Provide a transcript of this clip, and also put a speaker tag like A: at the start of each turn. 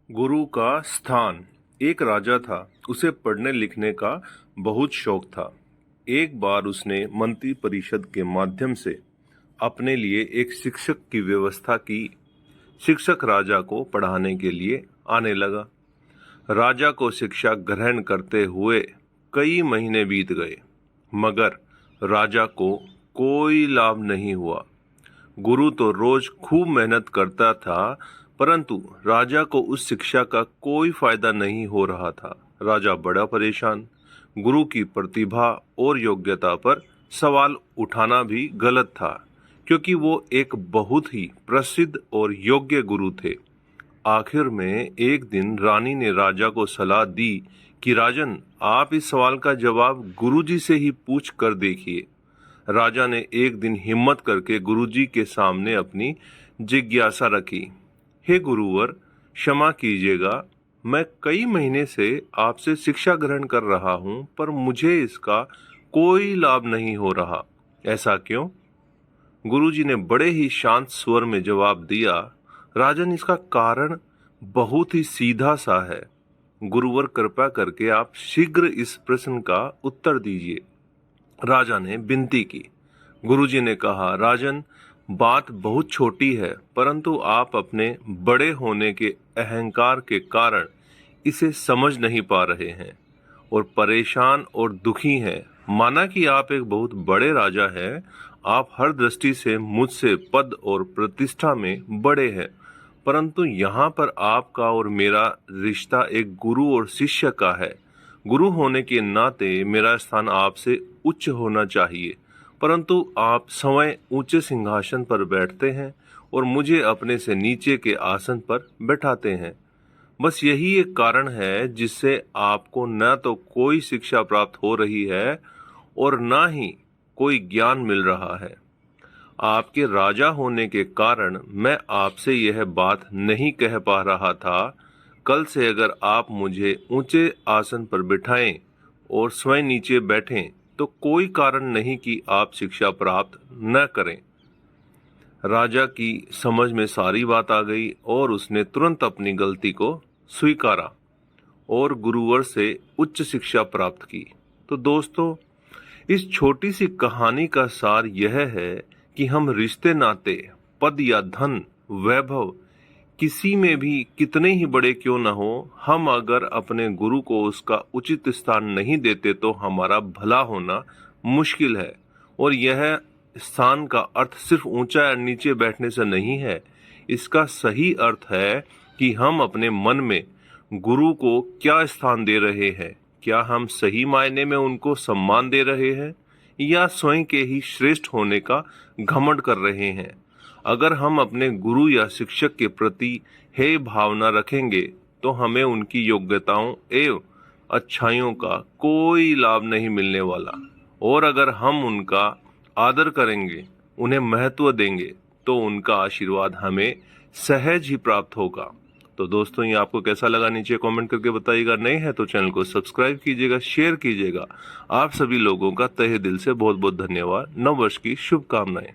A: गुरु का स्थान। एक राजा था, उसे पढ़ने लिखने का बहुत शौक था। एक बार उसने मंत्री परिषद के माध्यम से अपने लिए एक शिक्षक की व्यवस्था की। शिक्षक राजा को पढ़ाने के लिए आने लगा। राजा को शिक्षा ग्रहण करते हुए कई महीने बीत गए, मगर राजा को कोई लाभ नहीं हुआ। गुरु तो रोज खूब मेहनत करता था, परंतु राजा को उस शिक्षा का कोई फायदा नहीं हो रहा था। राजा बड़ा परेशान। गुरु की प्रतिभा और योग्यता पर सवाल उठाना भी गलत था, क्योंकि वो एक बहुत ही प्रसिद्ध और योग्य गुरु थे। आखिर में एक दिन रानी ने राजा को सलाह दी कि राजन, आप इस सवाल का जवाब गुरुजी से ही पूछ कर देखिए। राजा ने एक दिन हिम्मत करके गुरुजी के सामने अपनी जिज्ञासा रखी। हे गुरुवर, क्षमा कीजिएगा, मैं कई महीने से आपसे शिक्षा ग्रहण कर रहा हूँ, पर मुझे इसका कोई लाभ नहीं हो रहा। ऐसा क्यों? गुरुजी ने बड़े ही शांत स्वर में जवाब दिया, राजन, इसका कारण बहुत ही सीधा सा है। गुरुवर, कृपया करके आप शीघ्र इस प्रश्न का उत्तर दीजिए। राजा ने विनती की। गुरुजी ने कहा, राजन, बात बहुत छोटी है, परंतु आप अपने बड़े होने के अहंकार के कारण इसे समझ नहीं पा रहे हैं और परेशान और दुखी हैं। माना कि आप एक बहुत बड़े राजा हैं, आप हर दृष्टि से मुझसे पद और प्रतिष्ठा में बड़े हैं, परंतु यहाँ पर आपका और मेरा रिश्ता एक गुरु और शिष्य का है। गुरु होने के नाते मेरा स्थान आपसे उच्च होना चाहिए, परंतु आप स्वयं ऊंचे सिंहासन पर बैठते हैं और मुझे अपने से नीचे के आसन पर बैठाते हैं। बस यही एक कारण है जिससे आपको न तो कोई शिक्षा प्राप्त हो रही है और न ही कोई ज्ञान मिल रहा है। आपके राजा होने के कारण मैं आपसे यह बात नहीं कह पा रहा था। कल से अगर आप मुझे ऊंचे आसन पर बिठाएं और स्वयं नीचे बैठें, तो कोई कारण नहीं कि आप शिक्षा प्राप्त न करें। राजा की समझ में सारी बात आ गई और उसने तुरंत अपनी गलती को स्वीकारा और गुरुवर से उच्च शिक्षा प्राप्त की। तो दोस्तों, इस छोटी सी कहानी का सार यह है कि हम रिश्ते नाते, पद या धन, वैभव, किसी में भी कितने ही बड़े क्यों न हो, हम अगर अपने गुरु को उसका उचित स्थान नहीं देते तो हमारा भला होना मुश्किल है। और यह स्थान का अर्थ सिर्फ ऊंचा या नीचे बैठने से नहीं है। इसका सही अर्थ है कि हम अपने मन में गुरु को क्या स्थान दे रहे हैं। क्या हम सही मायने में उनको सम्मान दे रहे हैं या स्वयं के ही श्रेष्ठ होने का घमंड कर रहे हैं? अगर हम अपने गुरु या शिक्षक के प्रति हेय भावना रखेंगे तो हमें उनकी योग्यताओं एवं अच्छाइयों का कोई लाभ नहीं मिलने वाला। और अगर हम उनका आदर करेंगे, उन्हें महत्व देंगे, तो उनका आशीर्वाद हमें सहज ही प्राप्त होगा। तो दोस्तों, ये आपको कैसा लगा नीचे कमेंट करके बताइएगा। नए हैं तो चैनल को सब्सक्राइब कीजिएगा, शेयर कीजिएगा। आप सभी लोगों का तहे दिल से बहुत बहुत धन्यवाद। नव वर्ष की शुभकामनाएं।